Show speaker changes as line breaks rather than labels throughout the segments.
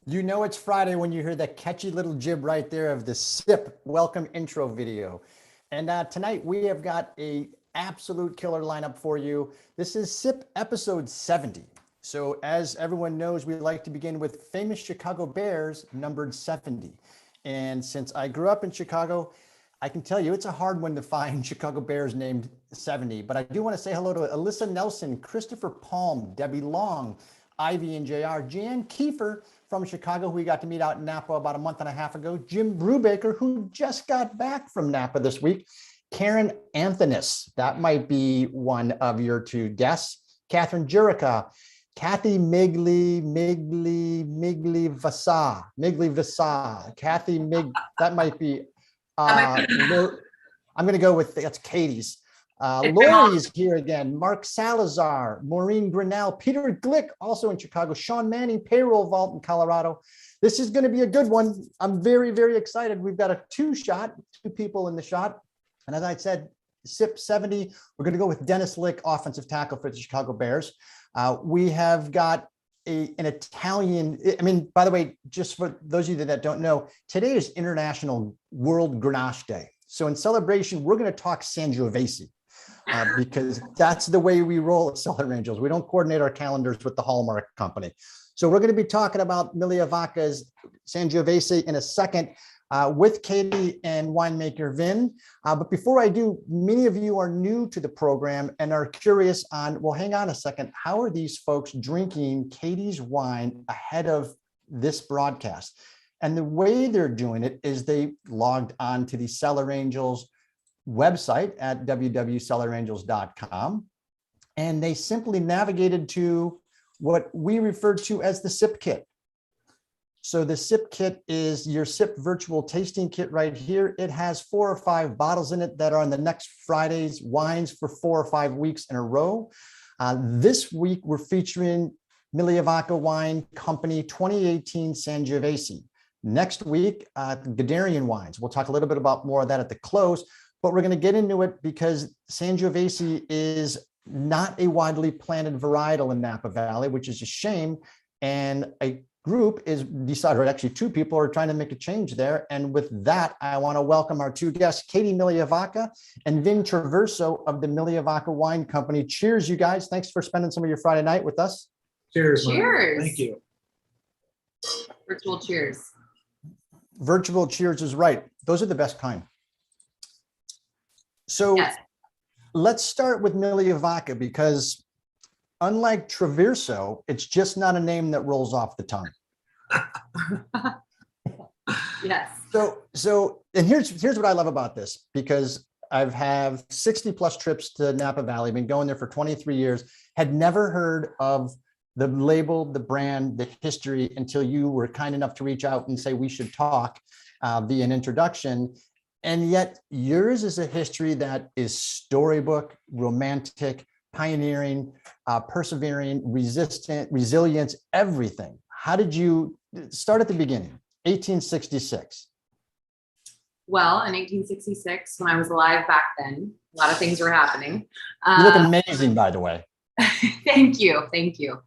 You know it's Friday when you hear that catchy little jib right there of the SIP welcome intro video. And tonight we have got a absolute killer lineup for you. This is SIP episode 70. So as everyone knows, we like to begin with famous Chicago Bears numbered 70. And since I grew up in Chicago, I can tell you it's a hard one to find Chicago Bears named 70. But I do want to say hello to Alyssa Nelson, Christopher Palm, Debbie Long, Ivy and JR, Jan Kiefer from Chicago, who we got to meet out in Napa about a month and a half ago, Jim Brubaker, who just got back from Napa this week, Karen Anthonys, that might be one of your two guests, Catherine Jurica, Kathy Migliavacca, Kathy that might be, I'm going to go with, that's Katie's. Lori's here again, Mark Salazar, Maureen Grinnell, Peter Glick, also in Chicago, Sean Manning, Payroll Vault in Colorado. This is going to be a good one. I'm very, very excited. We've got a two people in the shot. And as I said, SIP 70, we're going to go with Dennis Lick, offensive tackle for the Chicago Bears. We have got an Italian, by the way, just for those of you that don't know, today is International World Grenache Day. So in celebration, we're going to talk Sangiovese. Because that's the way we roll at Cellar Angels. We don't coordinate our calendars with the Hallmark company. So we're going to be talking about Migliavacca's Sangiovese in a second with Katie and winemaker Vin. But before I do, many of you are new to the program and are curious on, well, hang on a second. How are these folks drinking Katie's wine ahead of this broadcast? And the way they're doing it is they logged on to the Cellar Angels website at www.cellarangels.com, and they simply navigated to what we refer to as the SIP kit. So the SIP kit is your SIP virtual tasting kit right here. It has 4 or 5 bottles in it that are on the next Friday's wines for 4 or 5 weeks in a row. This week, we're featuring Migliavacca Wine Company 2018 Sangiovese. Next week, Guderian wines. We'll talk a little bit about more of that at the close. But we're going to get into it because Sangiovese is not a widely planted varietal in Napa Valley, which is a shame. And a group is decided, or actually 2 people are trying to make a change there. And with that, I want to welcome our 2 guests, Katie Migliavacca and Vin Traverso of the Migliavacca Wine Company. Cheers, you guys. Thanks for spending some of your Friday night with us.
Cheers.
Cheers.
Thank you.
Virtual cheers.
Virtual cheers is right. Those are the best kind. So yes. Let's start with Migliavacca because unlike Traverso, it's just not a name that rolls off the tongue.
Yes.
So, and here's what I love about this, because I've had 60 plus trips to Napa Valley, been going there for 23 years, had never heard of the label, the brand, the history until you were kind enough to reach out and say we should talk via an introduction. And yet yours is a history that is storybook, romantic, pioneering, persevering, resistant, resilience, everything. How did you start at the beginning? 1866.
Well, in 1866, when I was alive back then, a lot of things were happening.
You look amazing, by the way.
Thank you. Thank you.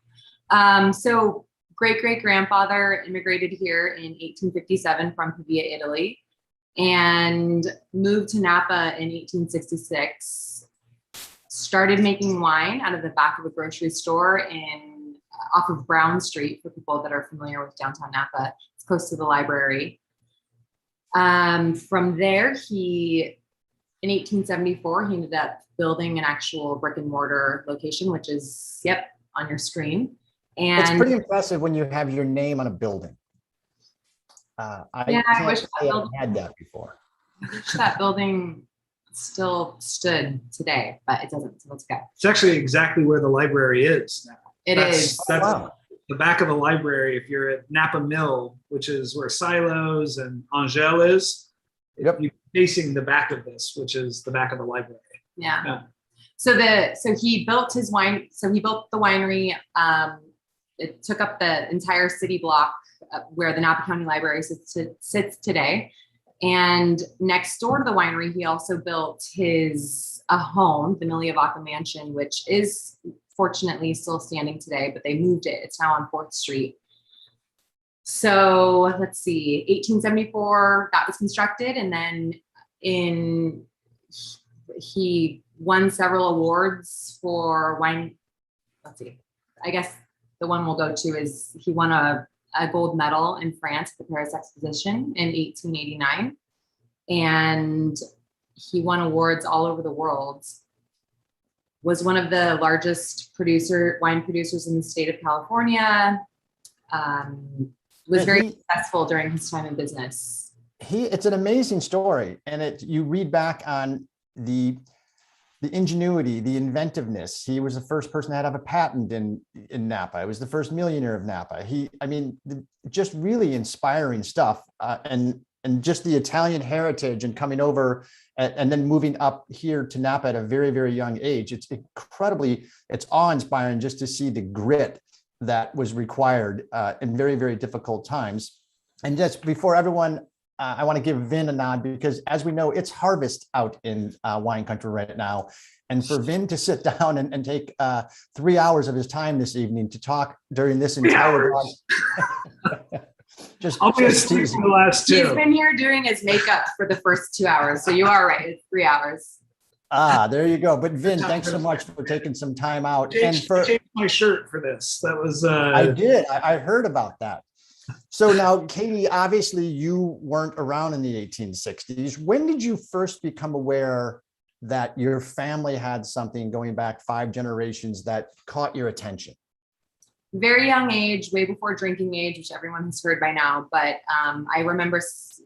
So great-great-grandfather immigrated here in 1857 from Pavia, Italy, and moved to Napa in 1866, started making wine out of the back of a grocery store off of Brown Street, for people that are familiar with downtown Napa. It's close to the library. From there, in 1874, he ended up building an actual brick and mortar location, which is, on your screen. And
it's pretty impressive when you have your name on a building. I wish I had that before.
I wish that building still stood today, but it doesn't. So let's go.
It's actually exactly where the library is now.
That's
the back of the library. If you're at Napa Mill, which is where Silos and Angels is, you're facing the back of this, which is the back of the library.
Yeah. So he built his wine. So he built the winery. It took up the entire city block where the Napa County Library sits today. And next door to the winery, he also built a home, the Migliavacca Mansion, which is fortunately still standing today, but they moved it. It's now on 4th Street. So let's see, 1874 that was constructed, and then he won several awards for wine. Let's see, I guess the one we'll go to is he won a gold medal in France at the Paris Exposition in 1889, and he won awards all over the world. Was one of the largest wine producers in the state of California. Was very successful during his time in business.
It's an amazing story, and you read back on the ingenuity, the inventiveness. He was the first person to have a patent in Napa. He was the first millionaire of Napa. Just really inspiring stuff, and just the Italian heritage and coming over and then moving up here to Napa at a very, very young age. It's awe-inspiring just to see the grit that was required in very, very difficult times. And just before everyone, I want to give Vin a nod, because as we know, it's harvest out in wine country right now. And for Vin to sit down and take 3 hours of his time this evening to talk during this entire
I'll be asleep for the last 2.
He's been here doing his makeup for the first 2 hours. So you are right, it's 3 hours.
There you go. But Vin, thanks so much for taking some time out.
I changed my shirt for this. That was
I did. I heard about that. So now, Katie, obviously you weren't around in the 1860s. When did you first become aware that your family had something going back 5 generations that caught your attention?
Very young age, way before drinking age, which everyone has heard by now. But I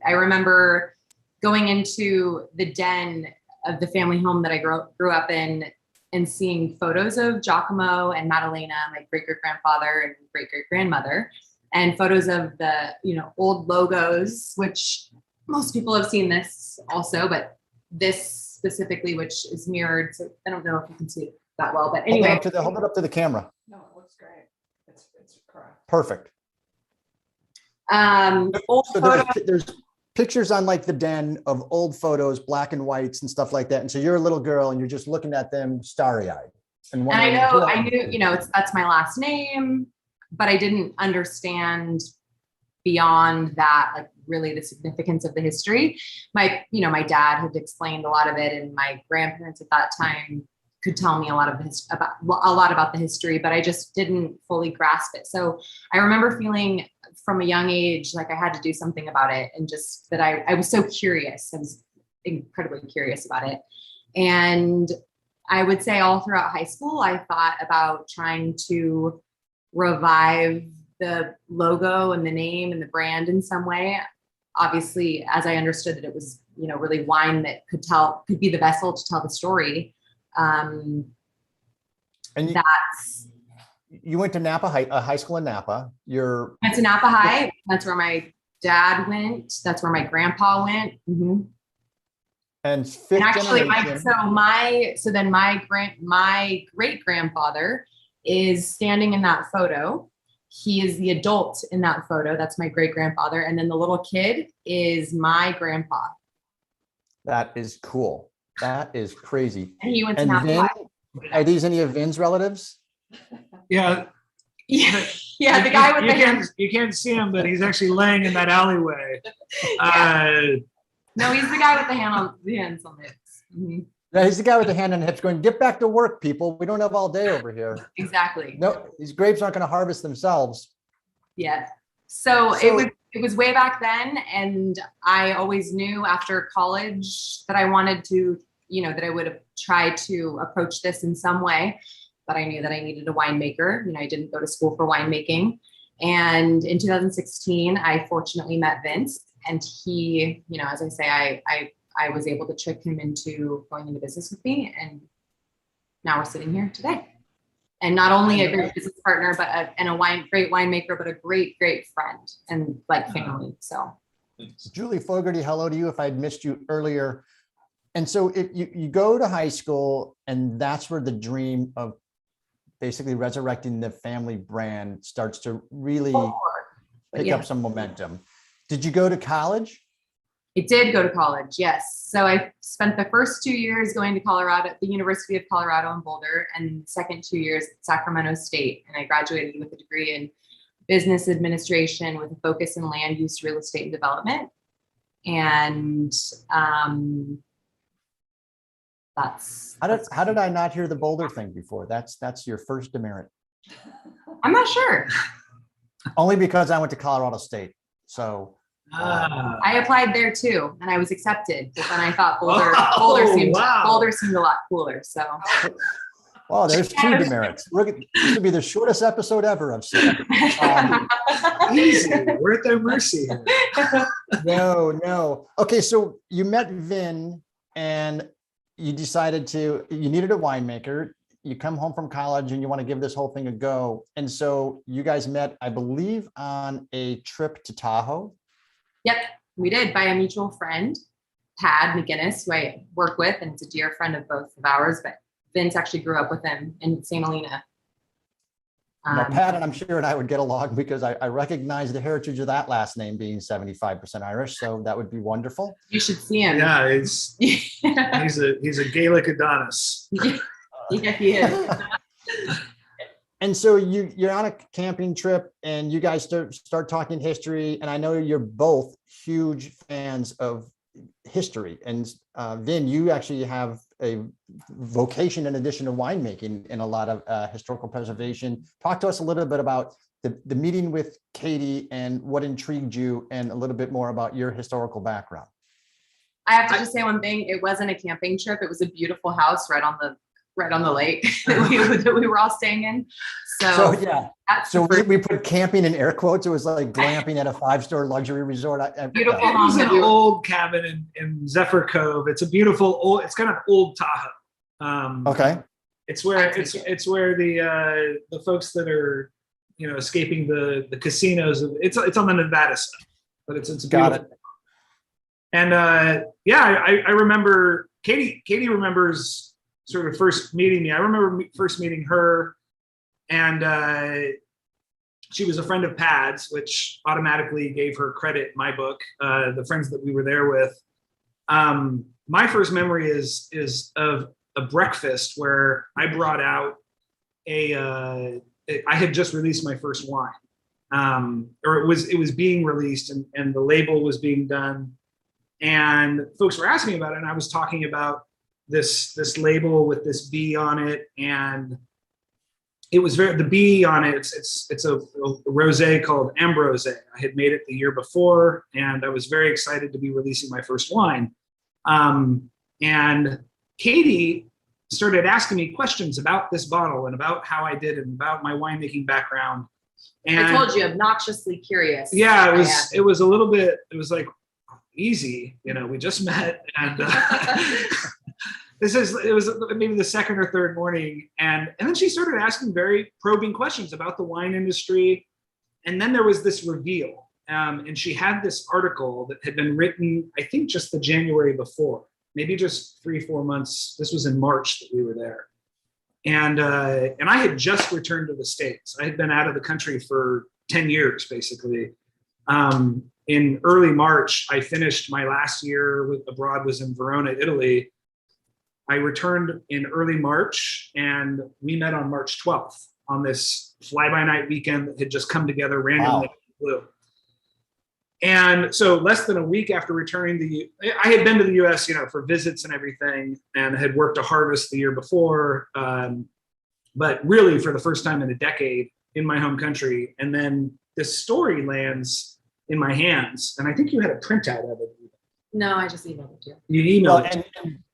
remember going into the den of the family home that I grew up in and seeing photos of Giacomo and Maddalena, my great-great-grandfather and great-great-grandmother, and photos of the, old logos, which most people have seen this also, but this specifically, which is mirrored. So I don't know if you can see it that well, but anyway.
Hold it up to the camera.
No, it looks great. It's correct.
Perfect. There's pictures on like the den of old photos, black and whites and stuff like that. And so you're a little girl and you're just looking at them starry-eyed. And
I knew, that's my last name, but I didn't understand beyond that, like really the significance of the history. My dad had explained a lot of it, and my grandparents at that time could tell me a lot about the history, but I just didn't fully grasp it. So I remember feeling from a young age like I had to do something about it, and just that I was so curious. I was incredibly curious about it. And I would say all throughout high school, I thought about trying to revive the logo and the name and the brand in some way. Obviously, as I understood that it was, really wine that could be the vessel to tell the story.
And you went to Napa high school in Napa.
Went to Napa High. That's where my dad went. That's where my grandpa went. Mm-hmm.
And
actually, my great grandfather is standing in that photo. He is the adult in that photo. That's my great grandfather, and then the little kid is my grandpa.
That is cool. That is crazy.
And he went to Napa High.
Are these any of Vin's relatives?
Yeah.
Yeah, the guy with the hands.
You can't see him, but he's actually laying in that alleyway.
No, he's the guy with the hands on the hips. Mm-hmm.
Yeah, he's the guy with the hand on the hips going, get back to work, people. We don't have all day over here.
Exactly.
No, these grapes aren't going to harvest themselves.
Yeah. So it was way back then. And I always knew after college that I wanted to, that I would have tried to approach this in some way, but I knew that I needed a winemaker. I didn't go to school for winemaking. And in 2016, I fortunately met Vince, and he, as I say, I was able to trick him into going into business with me. And now we're sitting here today. And not only a great business partner, but great winemaker, but a great, great friend and like family. So,
Julie Fogarty, hello to you. If I'd missed you earlier. And so if you go to high school, and that's where the dream of basically resurrecting the family brand starts to really pick up some momentum. Did you go to college?
I did go to college, yes. So I spent the first 2 years going to Colorado, at the University of Colorado in Boulder, and the second 2 years at Sacramento State. And I graduated with a degree in business administration with a focus in land use, real estate, and development. And that's
How did I not hear the Boulder thing before? That's your first demerit.
I'm not sure.
Only because I went to Colorado State. So
I applied there too, and I was accepted. But then I thought
Wow.
Boulder seemed a lot cooler. So,
well, there's two demerits. This will be the shortest episode ever I've seen.
Easy. We're at their mercy here.
No. Okay, so you met Vin, and you decided you needed a winemaker. You come home from college and you want to give this whole thing a go. And so you guys met, I believe, on a trip to Tahoe.
Yep, we did, by a mutual friend, Tad McGinnis, who I work with, and it's a dear friend of both of ours, but Vince actually grew up with him in St. Helena.
Now, Pat and I'm sure and I would get along because I recognize the heritage of that last name being 75% Irish. So that would be wonderful.
You should see him.
Yeah, he's a Gaelic Adonis.
Yeah, he is.
And so you're on a camping trip and you guys start talking history. And I know you're both huge fans of history. And Vin, you actually have a vocation in addition to winemaking in a lot of historical preservation. Talk to us a little bit about the meeting with Katie and what intrigued you, and a little bit more about your historical background.
I have to just say one thing. It wasn't a camping trip. It was a beautiful house right on the lake that we were all staying in. So yeah.
So we put camping in air quotes. It was like glamping at a 5-star luxury resort.
Beautiful.
It was an old cabin in Zephyr Cove. It's a beautiful it's kind of old Tahoe.
Okay.
It's where the folks that are escaping the casinos. It's on the Nevada side, but it's beautiful.
Got it.
And I remember Katie remembers sort of first meeting me. I remember first meeting her, and she was a friend of Pad's, which automatically gave her credit in my book, the friends that we were there with. My first memory is of a breakfast where I brought out I had just released my first wine, or it was being released, and the label was being done, and folks were asking about it, and I was talking about this label with this bee on it, and it was the bee on it. It's a rosé called Ambrose. I had made it the year before, and I was very excited to be releasing my first wine. And Katie started asking me questions about this bottle and about how I did and about my winemaking background. And
I told you, obnoxiously curious.
Yeah, it was a little bit. It was like easy, we just met, and it was maybe the second or third morning, and then she started asking very probing questions about the wine industry, and then there was this reveal, and she had this article that had been written, I think, just the January before, maybe just 3-4 months. This was in March that we were there, and I had just returned to the States. I had been out of the country for 10 years, basically. In early March, I finished my last year abroad, was in Verona, Italy. I returned in early March, and we met on March 12th on this fly-by-night weekend that had just come together randomly. Wow. And so less than a week after returning I had been to the US, for visits and everything, and had worked a harvest the year before, but really for the first time in a decade in my home country. And then this story lands in my hands, and I think you had a printout of it.
No, I just emailed it to you.
You emailed it.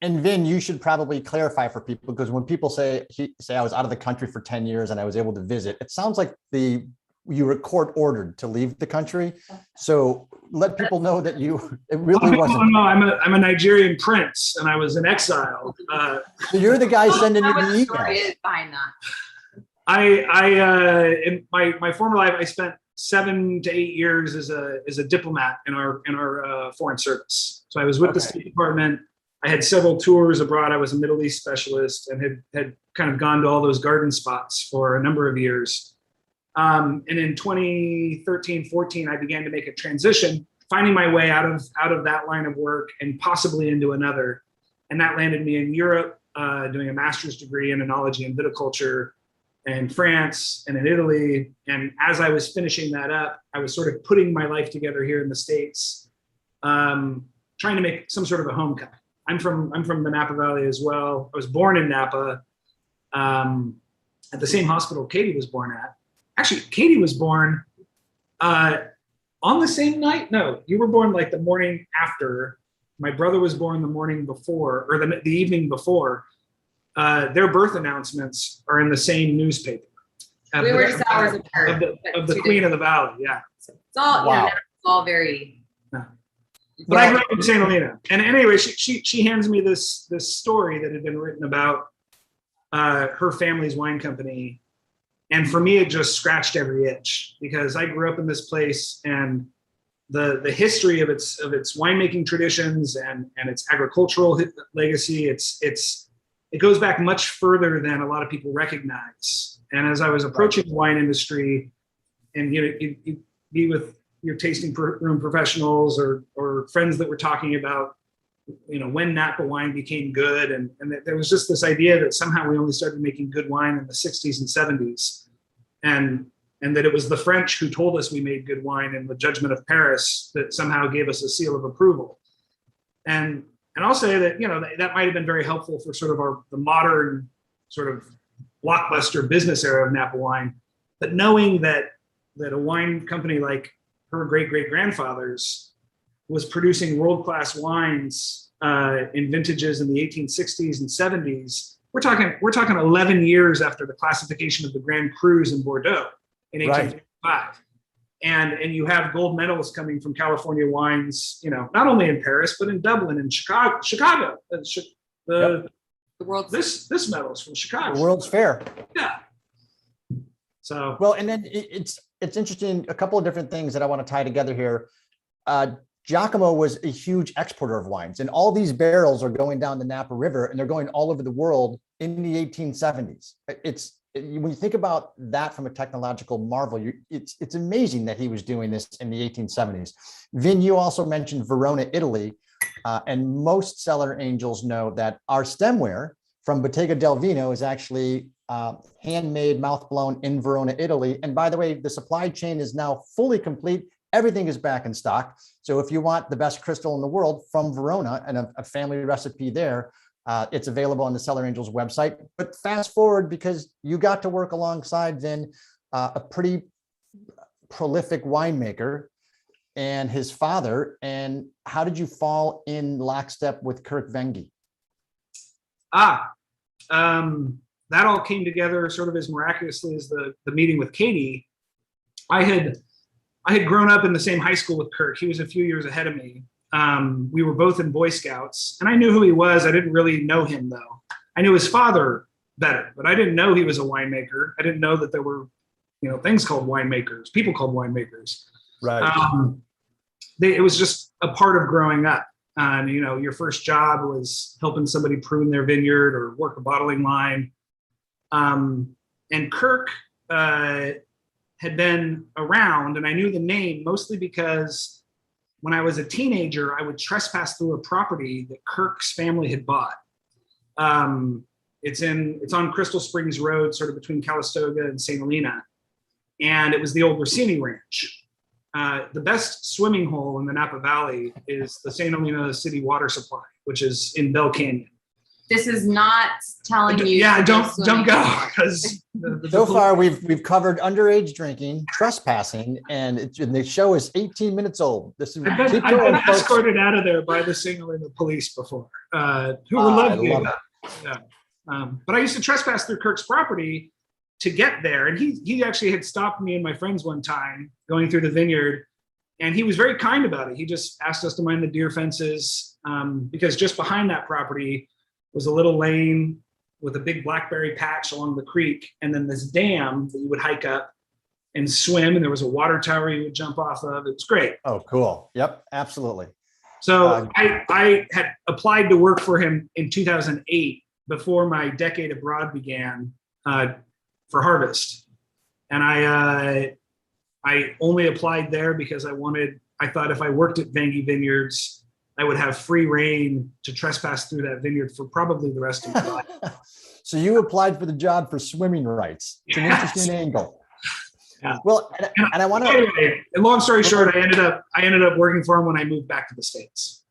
And Vin, you should probably clarify for people, because when people say I was out of the country for 10 years and I was able to visit, it sounds like you were court ordered to leave the country. So let people know that it really wasn't.
No, I'm a Nigerian prince, and I was in exile.
So you're the guy sending me the
emails. Story is behind
that. In my former life, I spent 7 to 8 years as a diplomat in our foreign service. So I was with the State Department. I had several tours abroad. I was a Middle East specialist, and had kind of gone to all those garden spots for a number of years. And in 2013-14, I began to make a transition, finding my way out of that line of work and possibly into another. And that landed me in Europe, doing a master's degree in enology and viticulture. in France and in Italy. And as I was finishing that up, I was sort of putting my life together here in the States, trying to make some sort of a homecoming. I'm from the Napa Valley as well. I was born in Napa, at the same hospital Katie was born at. Actually, Katie was born on the same night. No, you were born like the morning after. My brother was born the morning before, or the evening before. Their birth announcements are in the same newspaper.
We were just hours apart.
Of the Queen of the Valley, yeah.
So it's all,
Wow.
it's all very.
But I grew up in St. Helena. And anyway, she hands me this story that had been written about her family's wine company. And for me, it just scratched every itch, because I grew up in this place, and the history of its winemaking traditions and its agricultural legacy, it goes back much further than a lot of people recognize. And as I was approaching the wine industry, and you be with your tasting room professionals or friends that were talking about, when Napa wine became good, and there was just this idea that somehow we only started making good wine in the 60s and 70s, and that it was the French who told us we made good wine in the Judgment of Paris that somehow gave us a seal of approval. And I'll say that that might have been very helpful for sort of the modern sort of blockbuster business era of Napa wine, but knowing that a wine company like her great-great-grandfathers was producing world-class wines in vintages in the 1860s and 70s. We're talking 11 years after the classification of the Grand Crus in Bordeaux in 1855. And you have gold medals coming from California wines, not only in Paris, but in Dublin and Chicago. The
world's
this medal's from Chicago.
The World's Fair.
Yeah. So
Well, and then it's interesting, a couple of different things that I want to tie together here. Giacomo was a huge exporter of wines, and all these barrels are going down the Napa River, and they're going all over the world in the 1870s. When you think about that from a technological marvel, it's amazing that he was doing this in the 1870s. Vin, you also mentioned Verona, Italy, and most Cellar Angels know that our stemware from Bottega del Vino is actually handmade, mouth blown in Verona, Italy. And by the way, the supply chain is now fully complete. Everything is back in stock. So if you want the best crystal in the world from Verona and a family recipe there, it's available on the Cellar Angels website. But fast forward, because you got to work alongside Vin, a pretty prolific winemaker, and his father. And how did you fall in lockstep with Kirk Vengi?
That all came together sort of as miraculously as the meeting with Katie. I had grown up in the same high school with Kirk. He was a few years ahead of me. We were both in Boy Scouts, and I knew who he was. I didn't really know him, though. I knew his father better, but I didn't know he was a winemaker. I didn't know that there were, things called winemakers, people called winemakers.
Right.
It was just a part of growing up. Your first job was helping somebody prune their vineyard or work a bottling line. And Kirk had been around, and I knew the name mostly because when I was a teenager, I would trespass through a property that Kirk's family had bought. It's on Crystal Springs Road, sort of between Calistoga and St. Helena. And it was the old Rossini Ranch. The best swimming hole in the Napa Valley is the St. Helena City Water Supply, which is in Bell Canyon.
This is not telling you.
Yeah, don't go, because
so far we've covered underage drinking, trespassing, and the show is 18 minutes old. This is
I've been escorted out of there by the St. Helena police before, who were lovely. Yeah. But I used to trespass through Kirk's property to get there, and he actually had stopped me and my friends one time going through the vineyard, and he was very kind about it. He just asked us to mind the deer fences, because just behind that property was a little lane with a big blackberry patch along the creek, and then this dam that you would hike up and swim, and there was a water tower you would jump off of. It was great.
Oh, cool. Yep, absolutely.
So I had applied to work for him in 2008, before my decade abroad began, for Harvest. And I only applied there because I thought if I worked at Vengi Vineyards, I would have free reign to trespass through that vineyard for probably the rest of my life.
So you applied for the job for swimming rights. It's an interesting angle.
Yeah.
Well, and I want to.
Anyway, and long story short, I ended up working for him when I moved back to the States.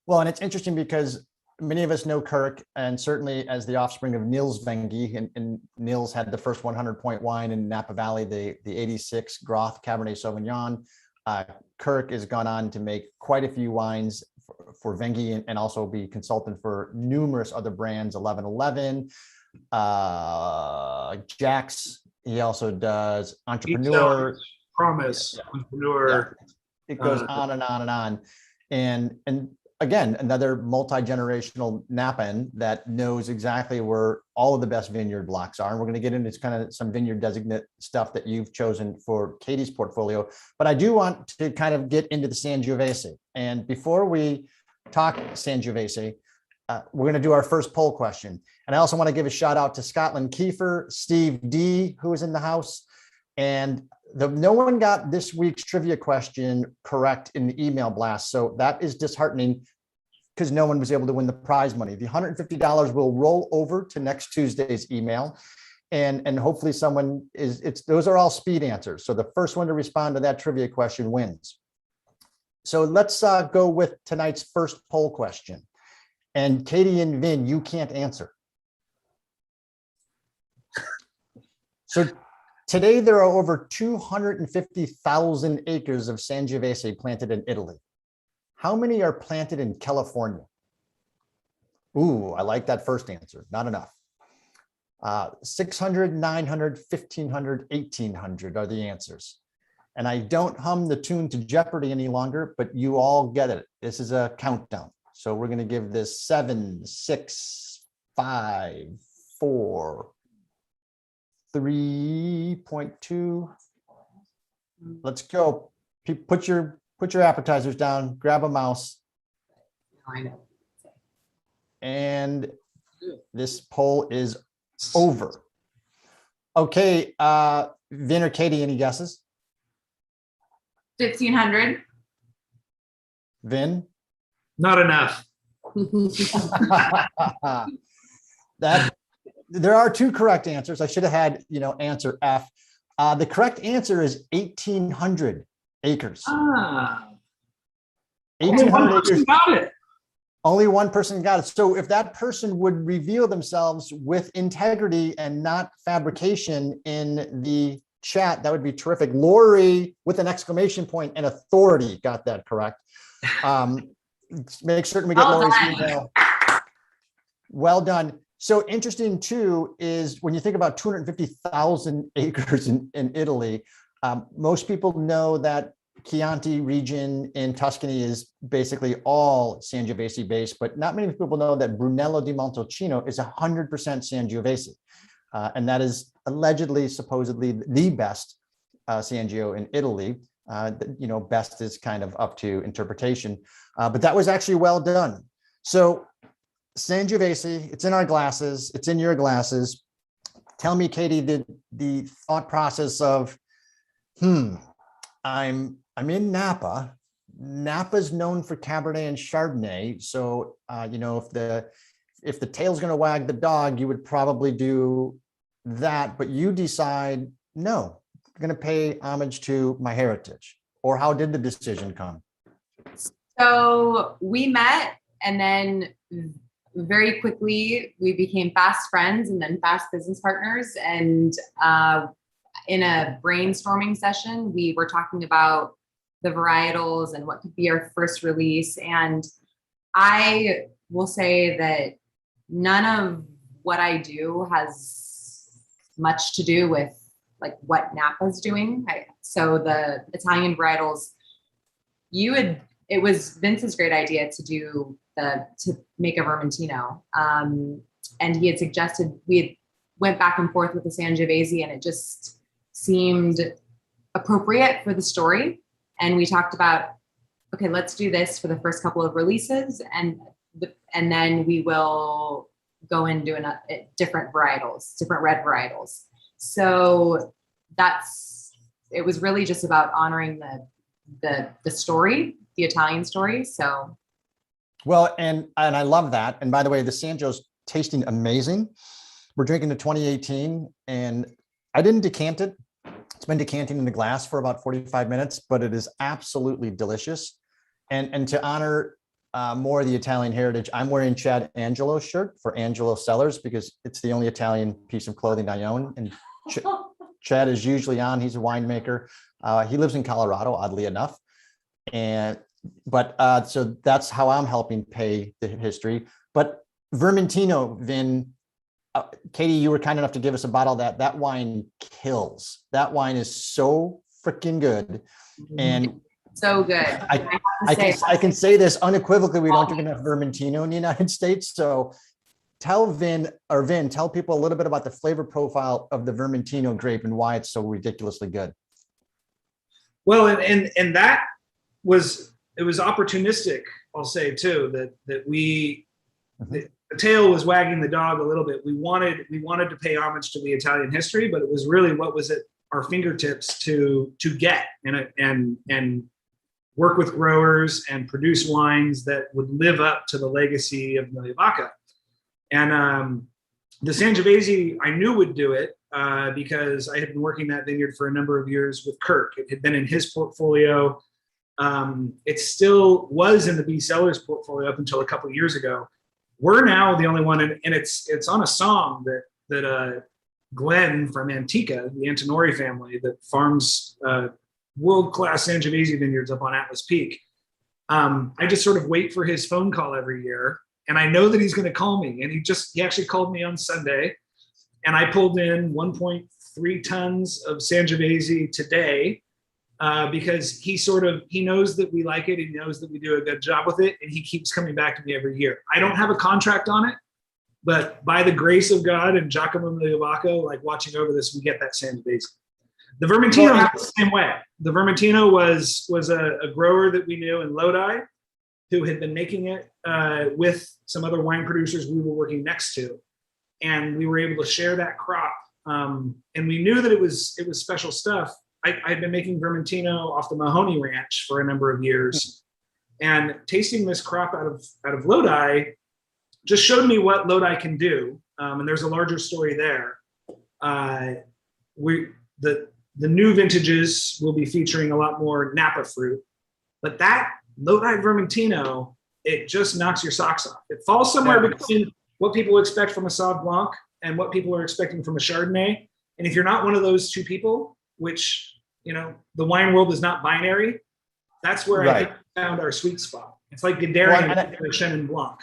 Well, and it's interesting because many of us know Kirk, and certainly as the offspring of Niels Vengi, and Niels had the first 100-point wine in Napa Valley, the 86 Groth Cabernet Sauvignon. Kirk has gone on to make quite a few wines for Vengi and also be consultant for numerous other brands, 1111, Jack's. He also does Entrepreneur,
Promise, Entrepreneur.
Yeah. It goes on and on and on. And again, another multi-generational Napan that knows exactly where all of the best vineyard blocks are. And we're going to get into kind of some vineyard designate stuff that you've chosen for Katie's portfolio. But I do want to kind of get into the Sangiovese. And before we talk Sangiovese, we're going to do our first poll question. And I also want to give a shout out to Scotland Kiefer, Steve D, who is in the house. And no one got this week's trivia question correct in the email blast. So that is disheartening because no one was able to win the prize money. The $150 will roll over to next Tuesday's email. And hopefully someone those are all speed answers. So the first one to respond to that trivia question wins. So let's go with tonight's first poll question. And Katie and Vin, you can't answer. So today there are over 250,000 acres of Sangiovese planted in Italy. How many are planted in California? Ooh, I like that first answer. Not enough. 600, 900, 1,500, 1,800 are the answers. And I don't hum the tune to Jeopardy any longer, but you all get it. This is a countdown. So we're going to give this 7, 6, 5, 4, 3.2. Let's go. Put your appetizers down, grab a mouse.
I know.
And this poll is over. Okay, Vin or Katie, any guesses?
1,500.
Vin?
Not enough.
That there are two correct answers. I should have had, answer F. The correct answer is 1,800 acres. 1,800 acres.
Got it.
Only one person got it. So if that person would reveal themselves with integrity and not fabrication in the chat, that would be terrific. Lori with an exclamation point and authority got that correct. Make certain we get Lori's email. Well done. So interesting too is when you think about 250,000 acres in Italy, most people know that Chianti region in Tuscany is basically all Sangiovese based, but not many people know that Brunello di Montalcino is 100% Sangiovese. And that is allegedly, supposedly the best Sangio in Italy. Best is kind of up to interpretation, but that was actually well done. So Sangiovese, it's in our glasses, it's in your glasses. Tell me, Katie, the thought process of, I'm in Napa. Napa's known for Cabernet and Chardonnay. So, if the tail's going to wag the dog, you would probably do that. But you decide, no, I'm going to pay homage to my heritage. Or how did the decision come?
So we met, and then very quickly we became fast friends and then fast business partners. And in a brainstorming session, we were talking about the varietals and what could be our first release. And I will say that none of what I do has much to do with like what Napa's doing. So the Italian varietals, it was Vince's great idea to make a Vermentino. And he had suggested, we went back and forth with the Sangiovese, and it just seemed appropriate for the story. And we talked about, okay, let's do this for the first couple of releases, and then we will go and do different varietals, different red varietals. So it was really just about honoring the story, the Italian story. So.
Well, and I love that. And by the way, the Sanjo's tasting amazing. We're drinking the 2018, and I didn't decant it. It's been decanting in the glass for about 45 minutes, but it is absolutely delicious. And to honor more of the Italian heritage, I'm wearing Chad Angelo's shirt for Angelo Cellars because it's the only Italian piece of clothing I own. And Chad is usually on. He's a winemaker. He lives in Colorado, oddly enough. So that's how I'm helping pay the history. But Vermentino, Vin, Katie, you were kind enough to give us a bottle of that. That wine kills. That wine is so freaking good. And
so good.
I can say this unequivocally. We don't drink enough Vermentino in the United States. So tell tell people a little bit about the flavor profile of the Vermentino grape and why it's so ridiculously good.
Well, and that was, it was opportunistic, I'll say too, that the tail was wagging the dog a little bit. We wanted to pay homage to the Italian history, but it was really what was at our fingertips to get and work with growers and produce wines that would live up to the legacy of Migliavacca. And the Sangiovese I knew would do it because I had been working that vineyard for a number of years with Kirk. It had been in his portfolio. It still was in the B Cellars portfolio up until a couple of years ago. We're now the only one, and it's on a song that Glenn from Antica, the Antinori family that farms world-class Sangiovese vineyards up on Atlas Peak. I just sort of wait for his phone call every year, and I know that he's going to call me. And he actually called me on Sunday, and I pulled in 1.3 tons of Sangiovese today because he knows that we like it. He knows that we do a good job with it, and he keeps coming back to me every year. I don't have a contract on it, but by the grace of God and Giacomo Migliavacca, like watching over this, we get that Sangiovese. The Vermentino is the same way. The Vermentino was a grower that we knew in Lodi who had been making it with some other wine producers we were working next to. And we were able to share that crop. And we knew that it was special stuff. I'd been making Vermentino off the Mahoney Ranch for a number of years. And tasting this crop out of Lodi just showed me what Lodi can do. And there's a larger story there. The new vintages will be featuring a lot more Napa fruit, but that Lodi Vermentino, it just knocks your socks off. It falls somewhere between what people expect from a Sauv Blanc and what people are expecting from a Chardonnay. And if you're not one of those two people, which, the wine world is not binary, that's where I think we found our sweet spot. It's like Gadarian and Chenin Blanc.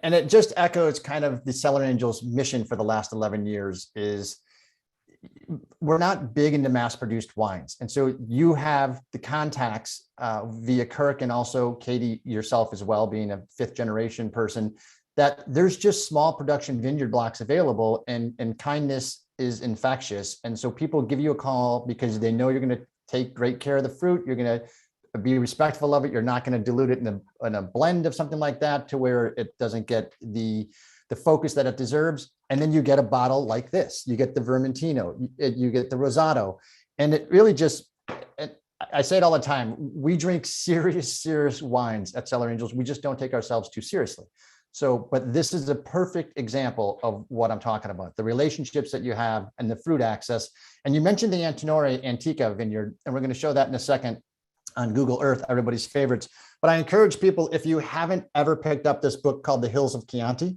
And it just echoes kind of the Cellar Angels mission for the last 11 years is we're not big into mass-produced wines. And so you have the contacts via Kirk and also Katie yourself as well, being a fifth generation person, that there's just small production vineyard blocks available and kindness is infectious. And so people give you a call because they know you're going to take great care of the fruit. You're going to be respectful of it. You're not going to dilute it in a blend of something like that to where it doesn't get the focus that it deserves. And then you get a bottle like this. You get the Vermentino, you get the Rosato. And it really I say it all the time, we drink serious wines at Cellar Angels. We just don't take ourselves too seriously. So, but this is a perfect example of what I'm talking about, the relationships that you have and the fruit access. And you mentioned the Antinori Antica vineyard, and we're going to show that in a second on Google Earth, everybody's favorites. But I encourage people, if you haven't ever picked up this book called The Hills of Chianti,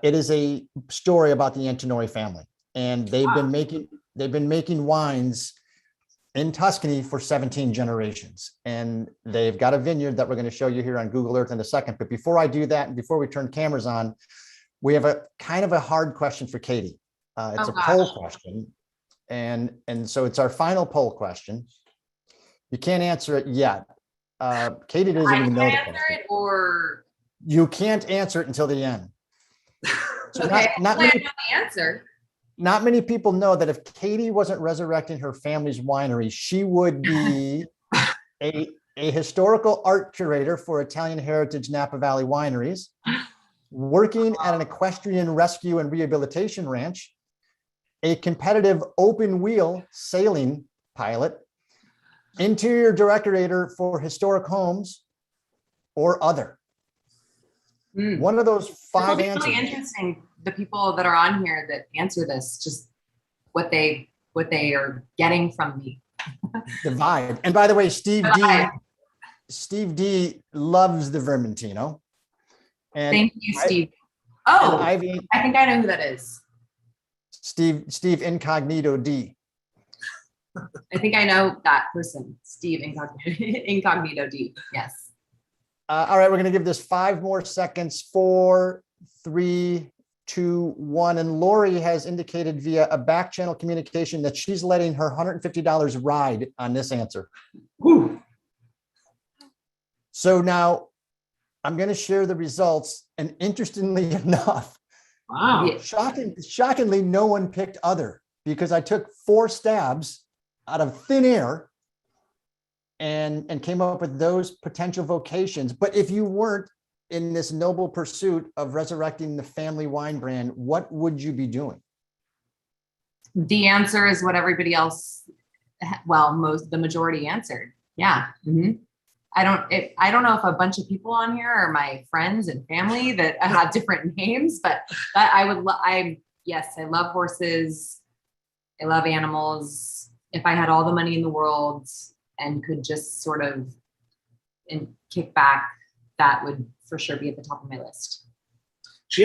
it is a story about the Antinori family, and they've been making wines in Tuscany for 17 generations, and they've got a vineyard that we're going to show you here on Google Earth in a second. But before I do that, and before we turn cameras on, we have a kind of a hard question for Katie. It's a poll question, and so it's our final poll question. You can't answer it yet. Katie doesn't even know the question.
Or
you can't answer it until the end. So
okay,
not many,
the answer.
Not many people know that if Katie wasn't resurrecting her family's winery, she would be a historical art curator for Italian Heritage Napa Valley wineries, working at an equestrian rescue and rehabilitation ranch, a competitive open wheel sailing pilot, interior decorator for historic homes, or other. One of those five
It's
answers.
really interesting. The people that are on here that answer this, just what they are getting from me.
The vibe. And by the way, Steve
The
D.
vibe.
Steve D loves the Vermentino. And
Thank you, Steve.
and
Oh, I think I know who that is.
Steve Incognito D.
I think I know that person, Steve Incognito D. Yes.
All right, we're going to give this 5 more seconds. 4, 3, 2, 1. And Lori has indicated via a back channel communication that she's letting her $150 ride on this answer.
Whew.
So now I'm going to share the results. And interestingly enough,
Wow.
Yeah.
shockingly, no one picked other, because I took 4 stabs out of thin air and came up with those potential vocations. But if you weren't in this noble pursuit of resurrecting the family wine brand, what would you be doing?
The answer is what everybody else, the majority answered. Yeah. Mm-hmm. I don't know if a bunch of people on here are my friends and family that have different names, but I love horses. I love animals. If I had all the money in the world and could just sort of kick back, that would for sure be at the top of my list.
She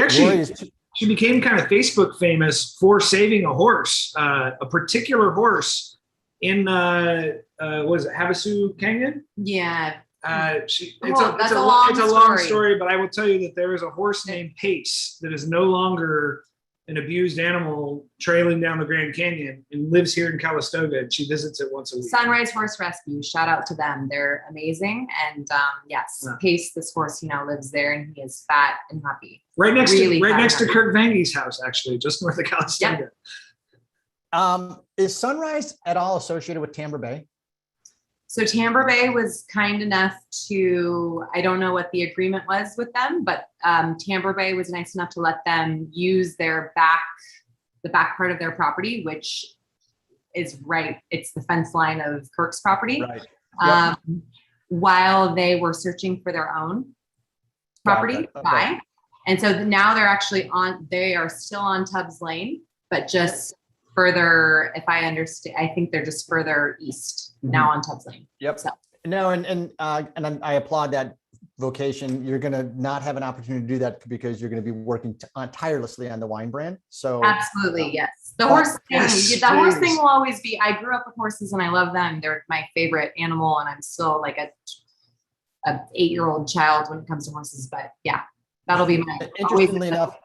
became kind of Facebook famous for saving a horse, a particular horse in was it Havasu Canyon?
Yeah.
It's a long story, but I will tell you that there is a horse named Pace that is no longer an abused animal trailing down the Grand Canyon and lives here in Calistoga, and she visits it once a week.
Sunrise Horse Rescue, shout out to them. They're amazing. And yes, yeah. Pace, this horse, lives there, and he is fat and happy.
Right next to Kirk Vange's house, actually, just north of Calistoga.
Yep.
Is Sunrise at all associated with Tamber Bay?
So Tamber Bay was kind enough to, I don't know what the agreement was with them, but Tamber Bay was nice enough to let them use the back part of their property, which is right. It's the fence line of Kirk's property.
Right. Yep.
While they were searching for their own property to buy. And so now they are still on Tubbs Lane, but just further, if I understand, I think they're just further east now on Tubbs Lane.
Yep. So. No, and I applaud that vocation. You're going to not have an opportunity to do that because you're going to be working tirelessly on the wine brand. So
absolutely, yes. The horse thing will always be. I grew up with horses and I love them. They're my favorite animal, and I'm still like a 8-year-old child when it comes to horses. But yeah, that'll be my.
Interestingly enough.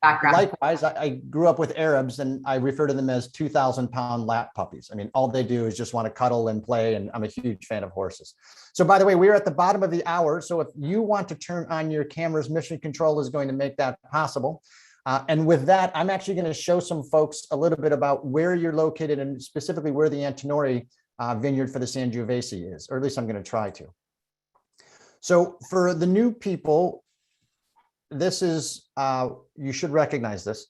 Background.
Likewise, I grew up with Arabs, and I refer to them as 2,000-pound lap puppies. I mean, all they do is just want to cuddle and play, and I'm a huge fan of horses. So by the way, we're at the bottom of the hour. So if you want to turn on your cameras, Mission Control is going to make that possible. And with that, I'm actually going to show some folks a little bit about where you're located and specifically where the Antinori vineyard for the Sangiovese is, or at least I'm going to try to. So for the new people, this is, you should recognize this.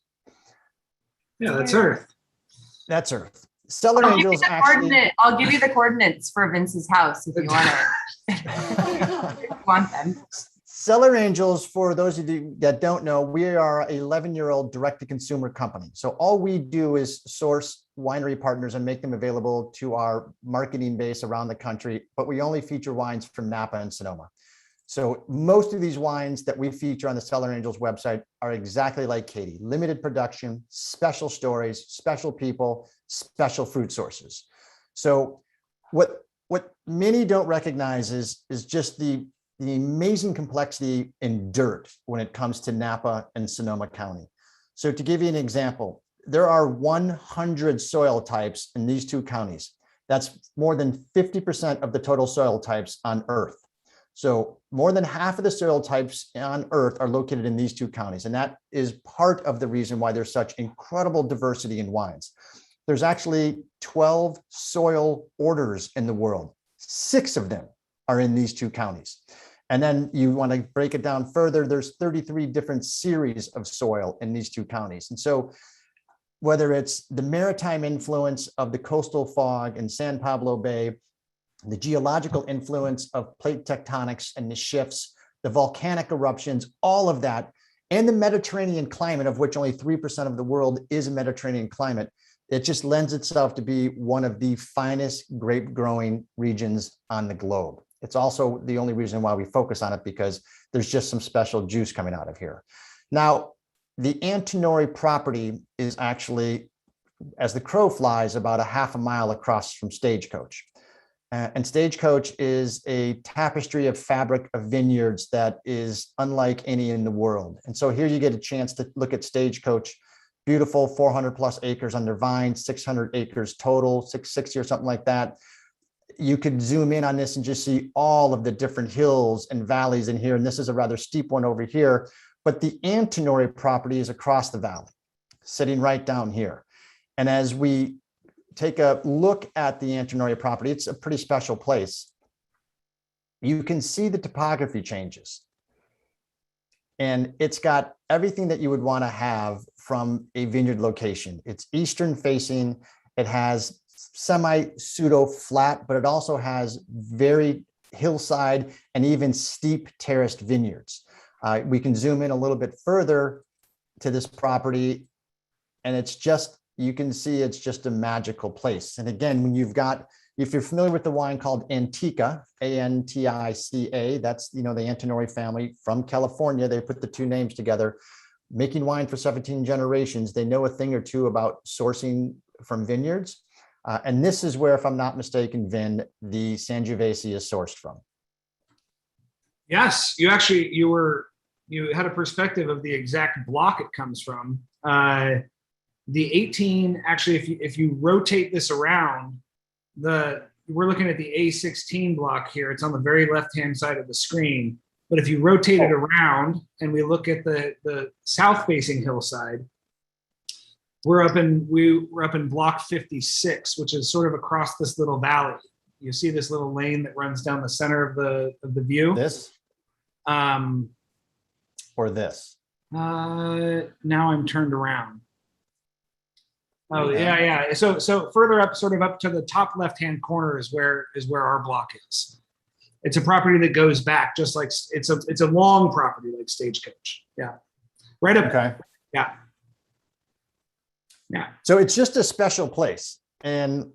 Yeah, that's Earth.
That's Earth. Cellar Angels actually.
I'll give you the coordinates for Vince's house if you want it. Want them.
Cellar Angels, for those of you that don't know, we are an 11-year-old direct-to-consumer company. So all we do is source winery partners and make them available to our marketing base around the country, but we only feature wines from Napa and Sonoma. So most of these wines that we feature on the Cellar Angels website are exactly like Katie: limited production, special stories, special people, special fruit sources. So what many don't recognize is just the amazing complexity in dirt when it comes to Napa and Sonoma County. So to give you an example, there are 100 soil types in these 2 counties. That's more than 50% of the total soil types on Earth. So more than half of the soil types on Earth are located in these 2 counties. And that is part of the reason why there's such incredible diversity in wines. There's actually 12 soil orders in the world. 6 of them are in these 2 counties. And then you want to break it down further, there's 33 different series of soil in these 2 counties. And so whether it's the maritime influence of the coastal fog in San Pablo Bay, the geological influence of plate tectonics and the shifts, the volcanic eruptions, all of that, and the Mediterranean climate, of which only 3% of the world is a Mediterranean climate, it just lends itself to be one of the finest grape growing regions on the globe. It's also the only reason why we focus on it, because there's just some special juice coming out of here. Now, the Antinori property is actually, as the crow flies, about a half a mile across from Stagecoach. And Stagecoach is a tapestry of fabric of vineyards that is unlike any in the world. And so here you get a chance to look at Stagecoach, beautiful 400 plus acres under vine, 600 acres total, 660 or something like that. You could zoom in on this and just see all of the different hills and valleys in here. And this is a rather steep one over here, but the Antinori property is across the valley, sitting right down here. And as we take a look at the Antinori property, it's a pretty special place. You can see the topography changes. And it's got everything that you would want to have from a vineyard location. It's eastern facing. It has semi-pseudo flat, but it also has very hillside and even steep terraced vineyards. We can zoom in a little bit further to this property, and it's just, you can see it's just a magical place. And again, when you've got, if you're familiar with the wine called Antica, A-N-T-I-C-A, that's, the Antinori family from California. They put the two names together, making wine for 17 generations. They know a thing or two about sourcing from vineyards. And this is where, if I'm not mistaken, Vin, the Sangiovese is sourced from.
Yes, you had a perspective of the exact block it comes from. The 18, actually, if you rotate this around, we're looking at the A16 block here. It's on the very left-hand side of the screen. But if you rotate it around and we look at the south-facing hillside, we're up in block 56, which is sort of across this little valley. You see this little lane that runs down the center of the view.
This? Or this?
Now I'm turned around. Oh yeah. So further up, sort of up to the top left-hand corner is where our block is. It's a property that goes back, just like it's a long property like Stagecoach. Yeah, right up.
Okay.
Yeah. Yeah.
So it's just a special place, and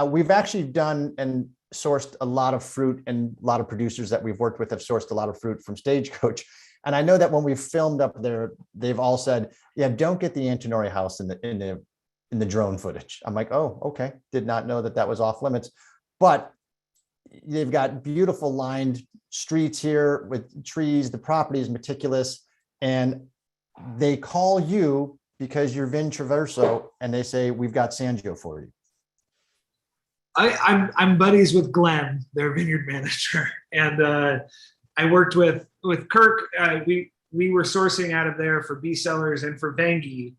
we've actually done and sourced a lot of fruit, and a lot of producers that we've worked with have sourced a lot of fruit from Stagecoach. And I know that when we've filmed up there, they've all said, "Yeah, don't get the Antinori house in the drone footage." I'm like, "Oh, okay." Did not know that was off limits, but they've got beautiful lined streets here with trees. The property is meticulous, and they call you because you're Vin Traverso, and they say, "We've got Sangio for you."
I'm buddies with Glenn, their vineyard manager, and I worked with Kirk. We were sourcing out of there for B Cellars and for Vangi,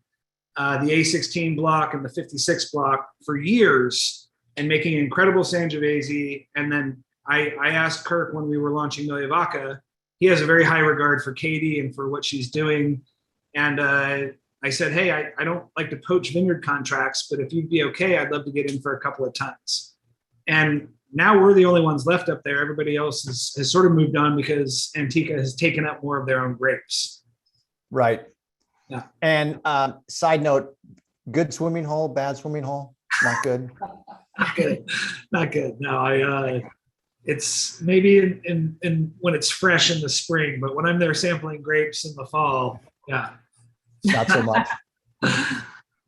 the A16 block and the 56 block for years, and making incredible Sangiovese. And then I asked Kirk when we were launching Migliavacca. He has a very high regard for Katie and for what she's doing, and I said, "Hey, I don't like to poach vineyard contracts, but if you'd be okay, I'd love to get in for a couple of tons." And now we're the only ones left up there. Everybody else has sort of moved on because Antica has taken up more of their own grapes.
Right.
Yeah.
And side note, good swimming hole, bad swimming hole, not good.
Not good. Not good. No, it's maybe in when it's fresh in the spring, but when I'm there sampling grapes in the fall, yeah.
Not so much.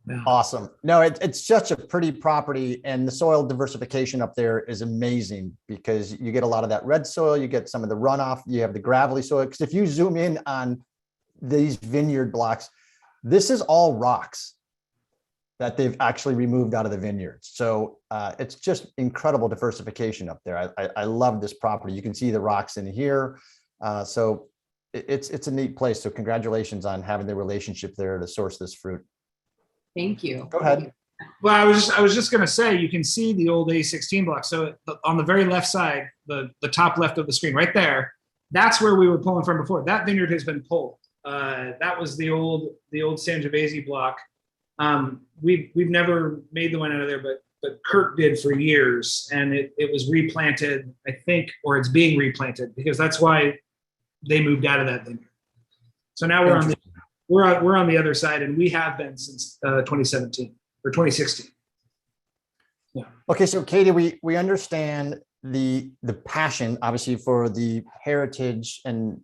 Yeah.
Awesome. No, it's such a pretty property, and the soil diversification up there is amazing because you get a lot of that red soil, you get some of the runoff, you have the gravelly soil. Because if you zoom in on these vineyard blocks, this is all rocks that they've actually removed out of the vineyards. So it's just incredible diversification up there. I love this property. You can see the rocks in here. So it's a neat place. So congratulations on having the relationship there to source this fruit.
Thank you.
Go ahead.
Well, I was just going to say, you can see the old A16 block. So on the very left side, the top left of the screen, right there, that's where we were pulling from before. That vineyard has been pulled. That was the old Sangiovese block. We've never made the wine out of there, but Kirk did for years, and it was replanted, I think, or it's being replanted because that's why they moved out of that vineyard. So now we're on the other side, and we have been since 2017 or 2016. Yeah.
Okay, so Katie, we understand the passion, obviously, for the heritage and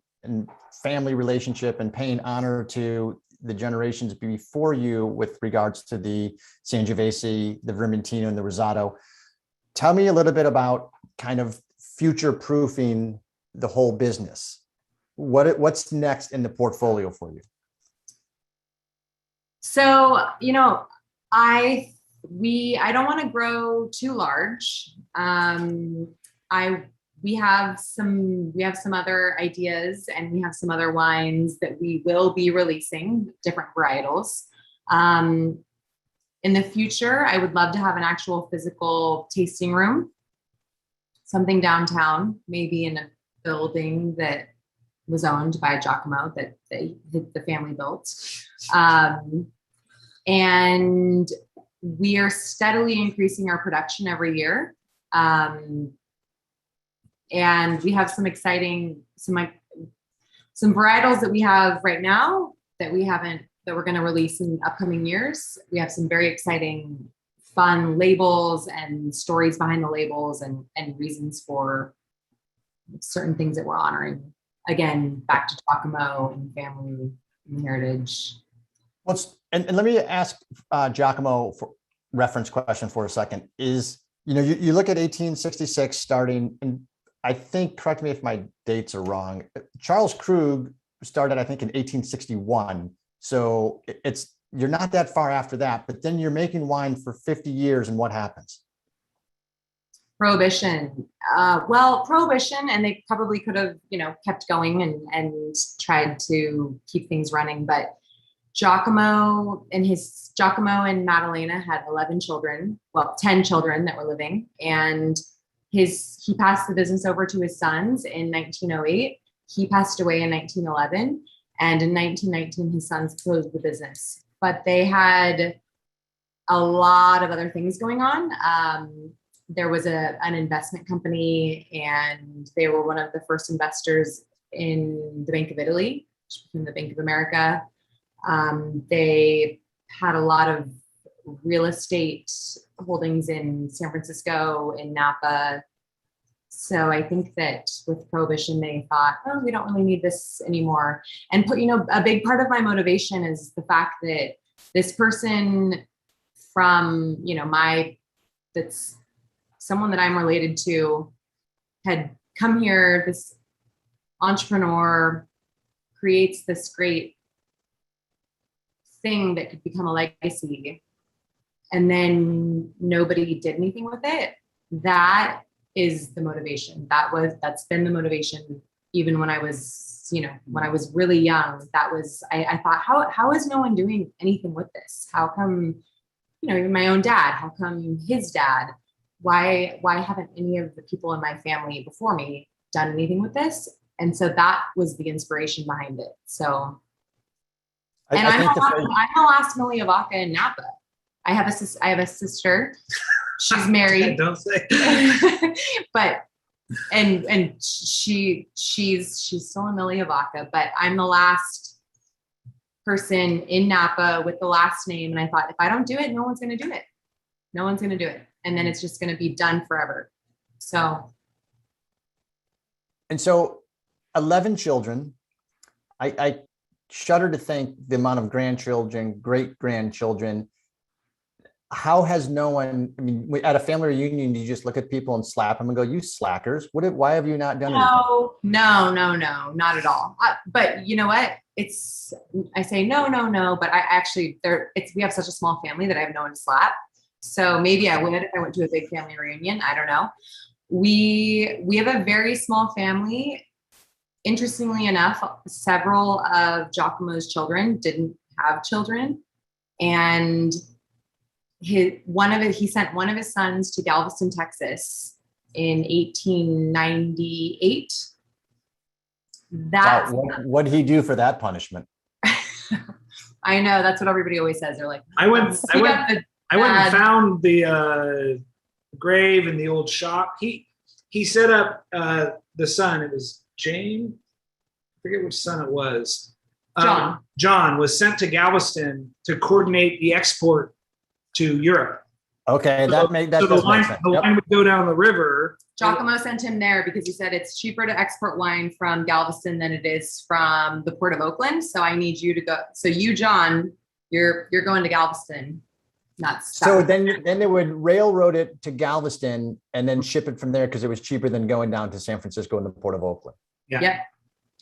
family relationship and paying honor to the generations before you with regards to the Sangiovese, the Vermentino, and the Rosato. Tell me a little bit about kind of future-proofing the whole business. What's next in the portfolio for you?
So, I don't want to grow too large. We have some other ideas, and we have some other wines that we will be releasing, different varietals. In the future, I would love to have an actual physical tasting room, something downtown, maybe in a building that was owned by Giacomo that the family built. And we are steadily increasing our production every year. And we have some exciting, some varietals that we have right now that we're going to release in upcoming years. We have some very exciting, fun labels and stories behind the labels and reasons for certain things that we're honoring. Again, back to Giacomo and family and heritage.
And let me ask Giacomo for reference question for a second. Is, you look at 1866 starting, and I think, correct me if my dates are wrong, Charles Krug started, I think, in 1861. So you're not that far after that, but then you're making wine for 50 years, and what happens?
Prohibition. Prohibition, and they probably could have, kept going and tried to keep things running. But Giacomo and Maddalena had 11 children, 10 children that were living, and he passed the business over to his sons in 1908. He passed away in 1911, and in 1919 his sons closed the business. But they had a lot of other things going on. There was an investment company, and they were one of the first investors in the Bank of Italy, which became the Bank of America. They had a lot of real estate holdings in San Francisco, in Napa. So I think that with Prohibition, they thought, oh, we don't really need this anymore. And a big part of my motivation is the fact that this person from, that's someone that I'm related to, had come here, this entrepreneur creates this great thing that could become a legacy, and then nobody did anything with it. That is the motivation. That's been the motivation even when I was, when I was really young. That was, I thought, how is no one doing anything with this? How come, even my own dad, how come his dad, why haven't any of the people in my family before me done anything with this? And so that was the inspiration behind it. So, I'm the last Migliavacca in Napa. I have a sister. She's married.
Don't say.
But and she's still in Migliavacca, but I'm the last person in Napa with the last name. And I thought, if I don't do it, no one's going to do it. No one's going to do it. And then it's just going to be done forever. So
11 children. I shudder to think the amount of grandchildren, great grandchildren. How has no one, at a family reunion, you just look at people and slap them and go, you slackers. Why have you not done anything?
No, not at all. But you know what? I say no, but I actually, we have such a small family that I have no one to slap. So maybe I would if I went to a big family reunion. I don't know. We have a very small family. Interestingly enough, several of Giacomo's children didn't have children, and he sent one of his sons to Galveston, Texas in 1898.
What did he do for that punishment?
I know, that's what everybody always says. They're like,
I went I went and found the grave in the old shop. He set up the son. It was Jane. I forget which son it was. John was sent to Galveston to coordinate the export to Europe.
Okay, that
so
does
wine,
make sense.
the wine would go down the river.
Giacomo sent him there because he said it's cheaper to export wine from Galveston than it is from the Port of Oakland. So I need you to go. So you, John, you're going to Galveston.
So then they would railroad it to Galveston and then ship it from there because it was cheaper than going down to San Francisco and the Port of Oakland.
Yeah.
Yep.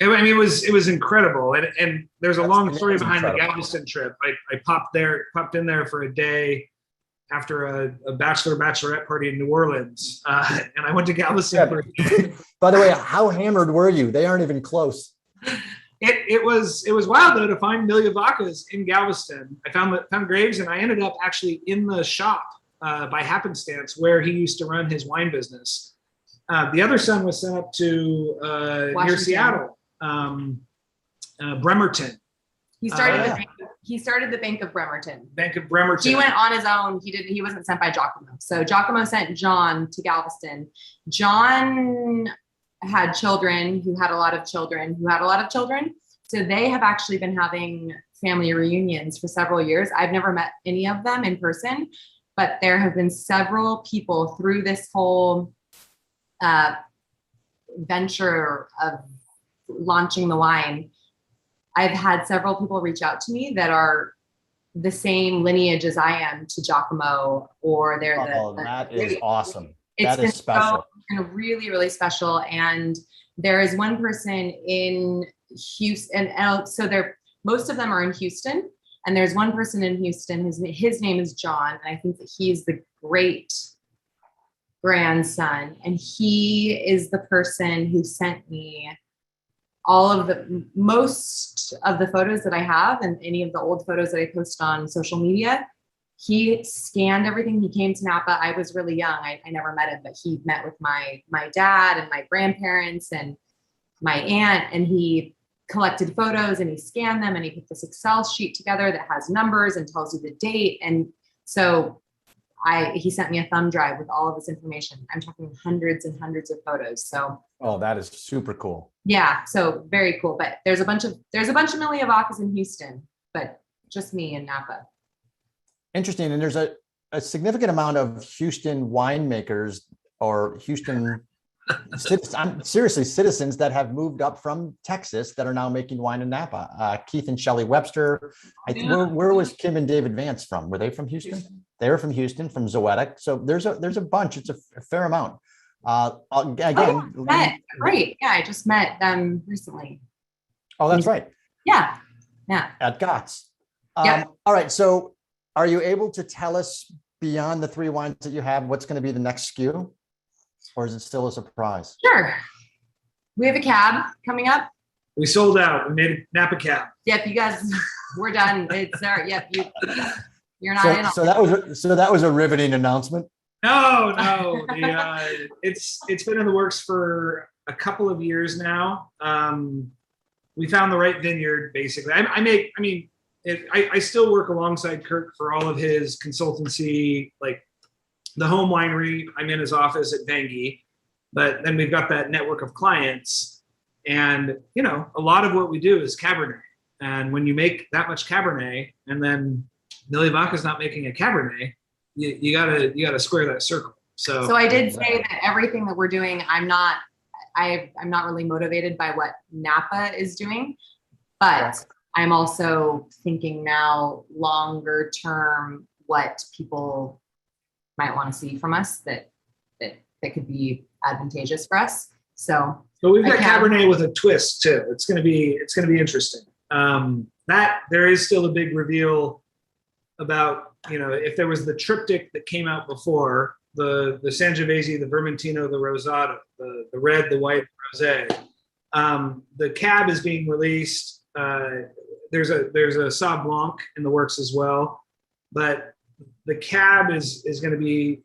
I mean, it was incredible, and there's a long story behind
incredible.
the Galveston trip. I popped in there for a day after a bachelorette party in New Orleans, and I went to Galveston. For a day.
By the way, how hammered were you? They aren't even close.
It was wild though to find Migliavaccas in Galveston. I found graves, and I ended up actually in the shop by happenstance where he used to run his wine business. The other son was sent up to near Seattle. Bremerton.
He started the Bank of Bremerton.
Bank of Bremerton.
He went on his own. He wasn't sent by Giacomo. So Giacomo sent John to Galveston. John had children who had a lot of children. So they have actually been having family reunions for several years. I've never met any of them in person, but there have been several people through this whole venture of launching the wine. I've had several people reach out to me that are the same lineage as I am to Giacomo, or they're
that is awesome.
It's
that is special.
And really, really special. And there is one person in Houston, and so most of them are in Houston. And there's one person in Houston. His name is John, and I think that he's the great grandson, and he is the person who sent me most of the photos that I have and any of the old photos that I post on social media. He scanned everything. He came to Napa. I was really young. I never met him, but he met with my dad and my grandparents and my aunt, and he collected photos and he scanned them and he put this Excel sheet together that has numbers and tells you the date. And so he sent me a thumb drive with all of this information. I'm talking hundreds and hundreds of photos. So,
oh, that is super cool.
Yeah. So very cool. But there's a bunch of Migliavaccas in Houston, but just me in Napa.
Interesting. And there's a significant amount of Houston winemakers or Houston citizens that have moved up from Texas that are now making wine in Napa. Keith and Shelley Webster. Where was Kim and David Vance from? Were they from Houston? They were from Houston, from Zoetic. So there's a bunch. It's a fair amount. Again,
great. Yeah, I just met them recently.
Oh, that's right.
Yeah.
At GOTS.
Yep.
All right. So are you able to tell us beyond the 3 wines that you have, what's going to be the next SKU? Or is it still a surprise?
Sure. We have a cab coming up.
We sold out. We made a Napa cab.
Yep, you guys, we're done. It's there. Yep, you're not in.
So that was a riveting announcement.
No. It's been in the works for a couple of years now. We found the right vineyard, basically. I still work alongside Kirk for all of his consultancy, like the home winery. I'm in his office at Vangie, but then we've got that network of clients, and a lot of what we do is Cabernet. And when you make that much Cabernet, and then Migliavacca's not making a Cabernet, you gotta square that circle. So
I did say that everything that we're doing, I'm not really motivated by what Napa is doing, but I'm also thinking now longer term what people might want to see from us that could be advantageous for us. So
we've got Cabernet with a twist too. It's gonna be interesting. That there is still a big reveal about, if there was the triptych that came out before, the Sangiovese, the Vermentino, the Rosado, the red, the white, the rosé. The cab is being released. There's a Sauv Blanc in the works as well, but the cab is going to be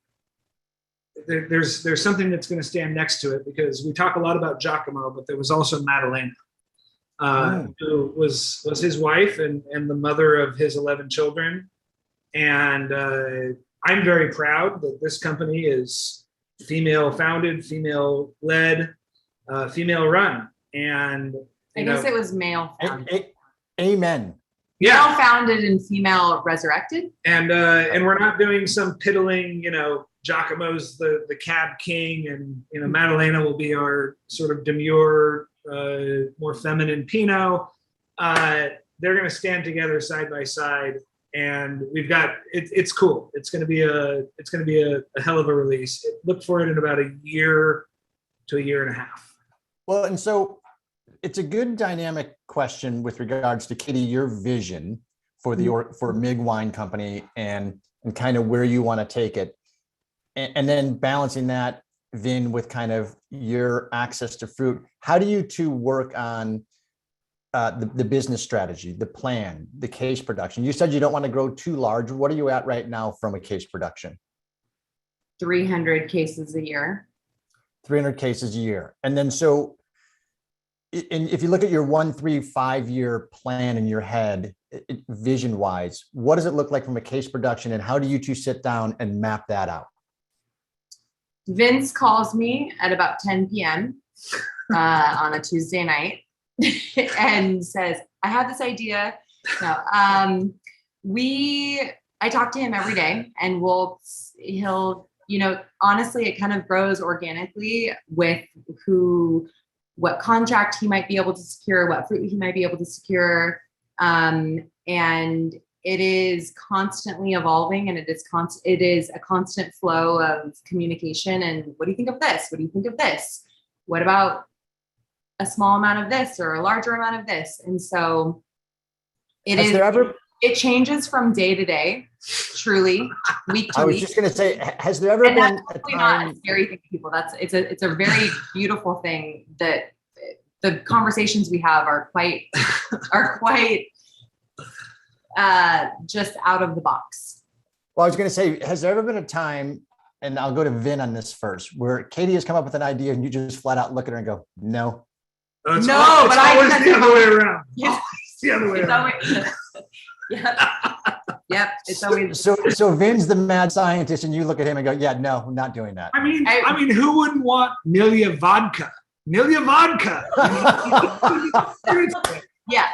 there's something that's going to stand next to it, because we talk a lot about Giacomo, but there was also Maddalena, who was his wife and the mother of his 11 children. And I'm very proud that this company is female founded, female led, female run. And
I guess it was male founded.
Amen.
Male founded and female resurrected.
And we're not doing some piddling, Giacomo's the cab king, and Maddalena will be our sort of demure, more feminine Pinot. They're going to stand together side by side, and we've got it's cool. It's going to be a hell of a release. Look for it in about a year to a year and a half.
Well, and so it's a good dynamic question with regards to, Katie, your vision for for Mig Wine Company and kind of where you want to take it. And then balancing that, Vin, with kind of your access to fruit. How do you two work on the business strategy, the plan, the case production? You said you don't want to grow too large. What are you at right now from a case production?
300 cases a year.
300 cases a year. And then so, if you look at your 1, 3, 5 year plan in your head, vision wise, what does it look like from a case production, and how do you two sit down and map that out?
Vince calls me at about 10 p.m. On a Tuesday night and says, I have this idea. No, I talk to him every day, and he'll, honestly, it kind of grows organically with what contract he might be able to secure, what fruit he might be able to secure. And it is constantly evolving, and it is a constant flow of communication. And what do you think of this? What do you think of this? What about a small amount of this or a larger amount of this? And so it changes from day to day, truly, week to week.
I was just going to say, has there ever been a time?
Not a scary thing to people. It's a very beautiful thing that the conversations we have are quite just out of the box.
Well, I was going to say, has there ever been a time, and I'll go to Vin on this first, where Katie has come up with an idea and you just flat out look at her and go, no?
But it's always the other way around.
Yeah.
It's the other way around.
Yep. It's always
so Vin's the mad scientist, and you look at him and go, yeah, no, I'm not doing that.
I mean, who wouldn't want Migliavacca?
Yeah.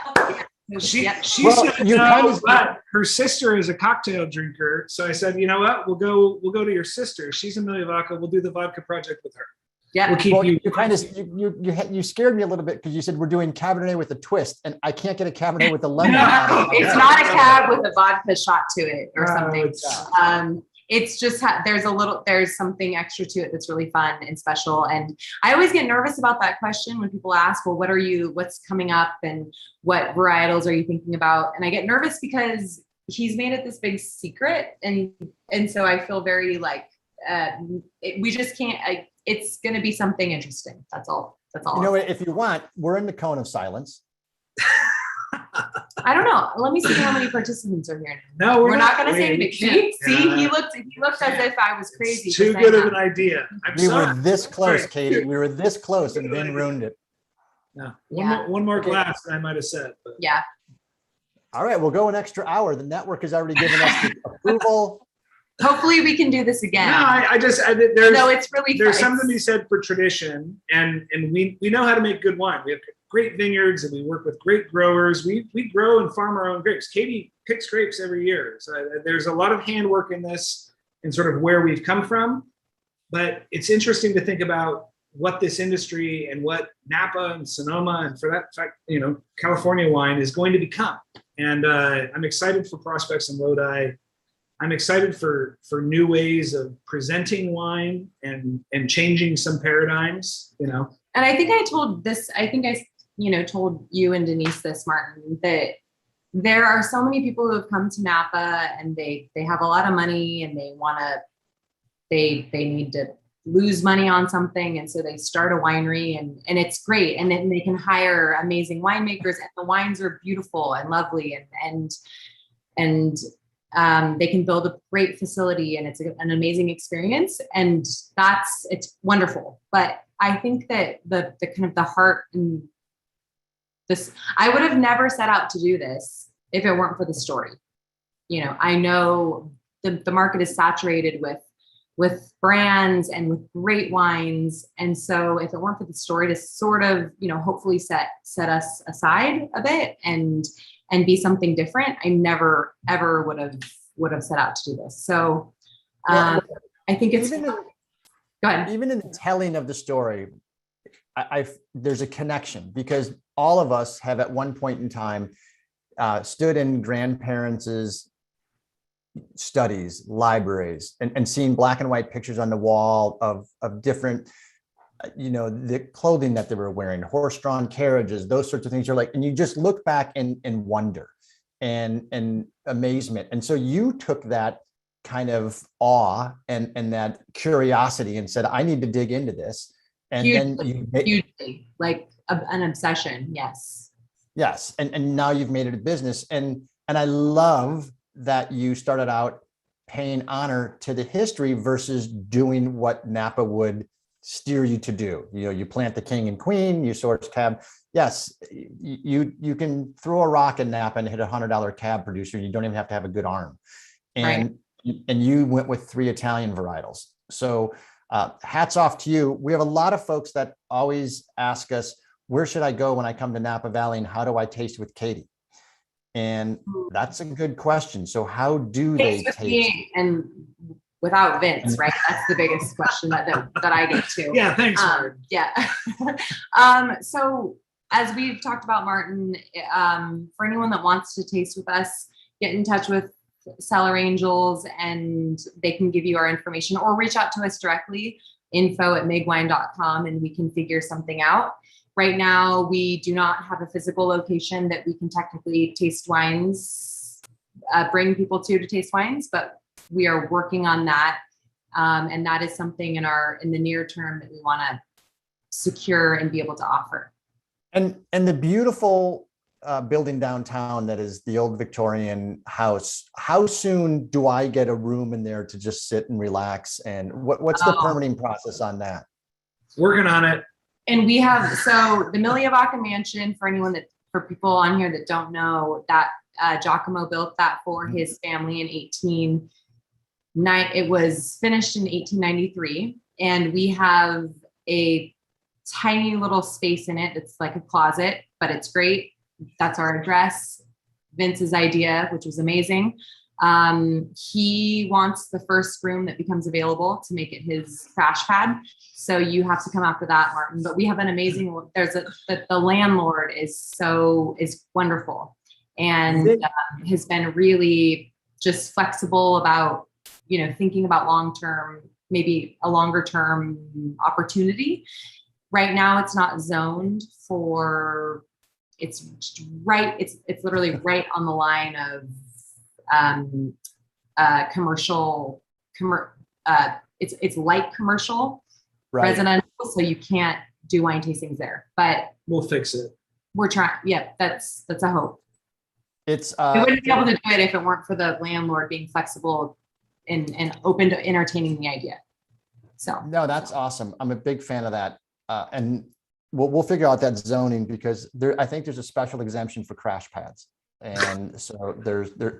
She said no, but her sister is a cocktail drinker. So I said, you know what? We'll go to your sister. She's a Migliavacca. We'll do the vodka project with her.
Yeah.
We'll keep you.
You kind of you scared me a little bit, because you said we're doing Cabernet with a twist, and I can't get a Cabernet with a lemon.
No, it's not a cab with a vodka shot to it or something. It's just there's something extra to it that's really fun and special. And I always get nervous about that question when people ask, well, what's coming up and what varietals are you thinking about? And I get nervous because he's made it this big secret. And so I feel very like, we just can't, it's going to be something interesting. That's all.
If you want, we're in the cone of silence.
I don't know. Let me see how many participants are here now.
No,
we're not going to say anything. See, he looked as if I was crazy.
Too good of an idea.
We were this close, Katie. We were this close, and Vin ruined it.
No. One more glass, I might have said. But.
Yeah.
All right, we'll go an extra hour. The network has already given us the approval.
Hopefully we can do this again.
No,
it's really
there's something to be said for tradition, and we know how to make good wine. We have great vineyards, and we work with great growers. We grow and farm our own grapes. Katie picks grapes every year. So there's a lot of handwork in this, and sort of where we've come from. But it's interesting to think about what this industry and what Napa and Sonoma, and for that fact, California wine is going to become. And I'm excited for prospects in Lodi. I'm excited for new ways of presenting wine and changing some paradigms,
And I think I told told you and Denise this, Martin, that there are so many people who have come to Napa and they have a lot of money and they need to lose money on something. And so they start a winery and it's great. And then they can hire amazing winemakers, and the wines are beautiful and lovely and they can build a great facility, and it's an amazing experience, and it's wonderful. But I think that the kind of the heart and this, I would have never set out to do this if it weren't for the story. I know the market is saturated with brands and with great wines. And so if it weren't for the story to sort of, hopefully set us aside a bit and be something different, I never, ever would have set out to do this. So I think it's, go ahead.
Even in the telling of the story, there's a connection, because all of us have at one point in time stood in grandparents' studies, libraries, and seen black and white pictures on the wall of different, the clothing that they were wearing, horse-drawn carriages, those sorts of things. You're like, and you just look back in wonder and amazement. And so you took that kind of awe and that curiosity and said, I need to dig into this. And
hugely, like an obsession. Yes.
Yes. And now you've made it a business. And I love that you started out paying honor to the history versus doing what Napa would steer you to do. You plant the king and queen, you source cab. Yes, you can throw a rock in Napa and hit $100 cab producer. You don't even have to have a good arm. And you went with 3 Italian varietals. So hats off to you. We have a lot of folks that always ask us, where should I go when I come to Napa Valley, and how do I taste with Katie? And that's a good question. So how do they taste?
And without Vince, right? That's the biggest question that I get to.
Yeah, thanks.
Yeah. So as we've talked about, Martin, for anyone that wants to taste with us, get in touch with Cellar Angels and they can give you our information, or reach out to us directly, info@migwine.com, and we can figure something out. Right now, we do not have a physical location that we can technically taste wines, bring people to taste wines, but we are working on that. And that is something in the near term that we want to secure and be able to offer.
And the beautiful building downtown that is the old Victorian house, how soon do I get a room in there to just sit and relax? And what's the permitting process on that?
Working on it.
And we have, so the Migliavacca mansion, for people on here that don't know, that Giacomo built that for his family in it was finished in 1893. And we have a tiny little space in it. It's like a closet, but it's great. That's our address. Vince's idea, which was amazing. He wants the first room that becomes available to make it his crash pad. So you have to come after that, Martin. But we have an amazing, the landlord is wonderful and has been really just flexible about, thinking about long-term, maybe a longer term opportunity. Right now it's not zoned for, it's literally right on the line of commercial, it's light commercial, residential, so you can't do wine tastings there, but
we'll fix it.
We're trying. Yeah, that's a hope.
We
wouldn't be able to do it if it weren't for the landlord being flexible and open to entertaining the idea. So
no, that's awesome. I'm a big fan of that. And we'll figure out that zoning, because I think there's a special exemption for crash pads. And so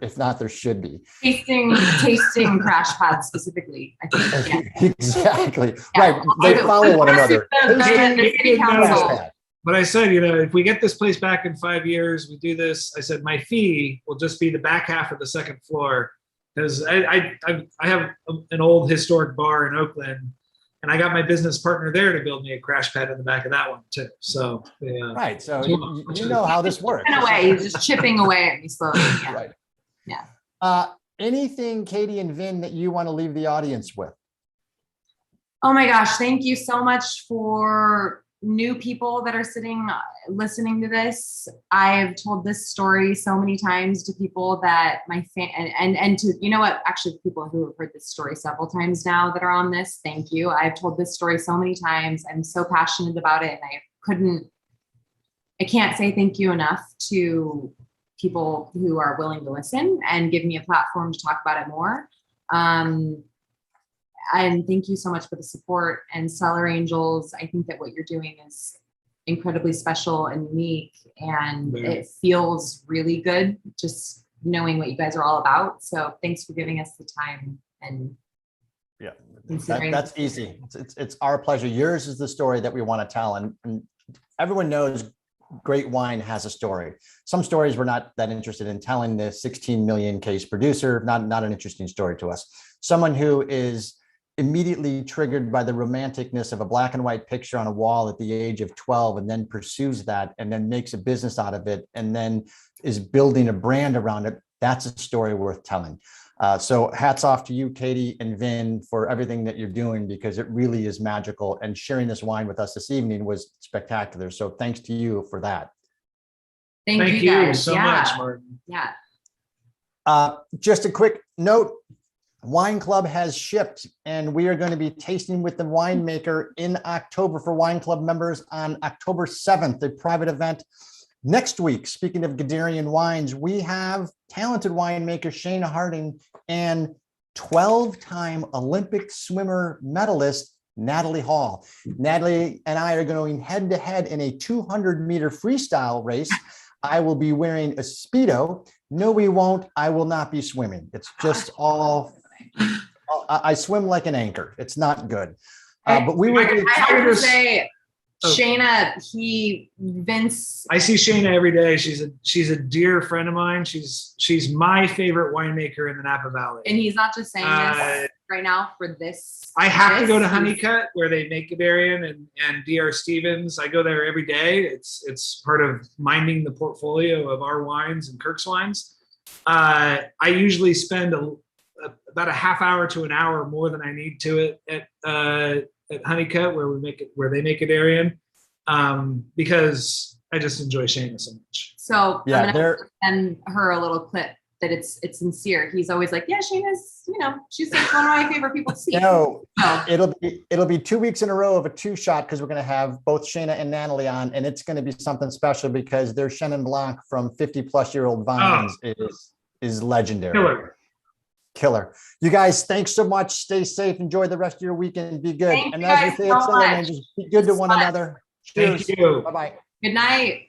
if not, there should be.
Tasting crash pads specifically, I think. Yeah.
Exactly. Yeah. Right. They follow one another.
The city council.
But I said, if we get this place back in 5 years, we do this. I said, my fee will just be the back half of the second floor. Because I have an old historic bar in Oakland, and I got my business partner there to build me a crash pad in the back of that one too. So
right. So you know how this works.
In a way, he's just chipping away at me slowly. Yeah.
Right.
Yeah.
Anything, Katie and Vin, that you want to leave the audience with?
Oh my gosh, thank you so much for new people that are listening to this. I've told this story so many times to people that and to, actually people who have heard this story several times now that are on this, thank you. I've told this story so many times. I'm so passionate about it, and I can't say thank you enough to people who are willing to listen and give me a platform to talk about it more. And thank you so much for the support. And Cellar Angels, I think that what you're doing is incredibly special and unique, and it feels really good just knowing what you guys are all about. So thanks for giving us the time and
Yeah,
considering.
that's easy. It's our pleasure. Yours is the story that we want to tell, and everyone knows great wine has a story. Some stories we're not that interested in telling. The 16 million case producer, not an interesting story to us. Someone who is immediately triggered by the romanticness of a black and white picture on a wall at the age of 12, and then pursues that and then makes a business out of it and then is building a brand around it. That's a story worth telling. So hats off to you, Katie and Vin, for everything that you're doing, because it really is magical. And sharing this wine with us this evening was spectacular. So thanks to you for that.
Thank you guys.
so much, Martin.
Yeah.
Just a quick note. Wine Club has shipped, and we are going to be tasting with the Winemaker in October for Wine Club members on October 7th, a private event. Next week, speaking of Guderian wines, we have talented winemaker Shana Harding and 12-time Olympic swimmer medalist Natalie Hall. Natalie and I are going head to head in a 200-meter freestyle race. I will be wearing a Speedo. No, we won't. I will not be swimming. It's just all, I swim like an anchor. It's not good. But we will.
I have to say, Shana, Vince.
I see Shana every day. She's a dear friend of mine. She's my favorite winemaker in the Napa Valley.
And he's not just saying this right now for this.
I have to go to Honeycutt where they make Guderian and DR Stevens. I go there every day. It's part of minding the portfolio of our wines and Kirk's wines. I usually spend about a half hour to an hour more than I need to at Honeycutt where they make Guderian, because I just enjoy Shana so much.
So
yeah,
I'm gonna send her a little clip that it's sincere. He's always like, yeah, Shana's, she's like one of my favorite people to see.
No, it'll be 2 weeks in a row of a 2-shot, because we're going to have both Shana and Natalie on, and it's going to be something special because their Chenin Blanc from 50-plus-year-old vines is legendary. Killer. You guys, thanks so much. Stay safe. Enjoy the rest of your weekend. Be good.
Thank
and
you
as
guys
we say
so
at Cellar
much.
Angels, be good to one another. Cheers.
Thank you.
Bye-bye.
Good night.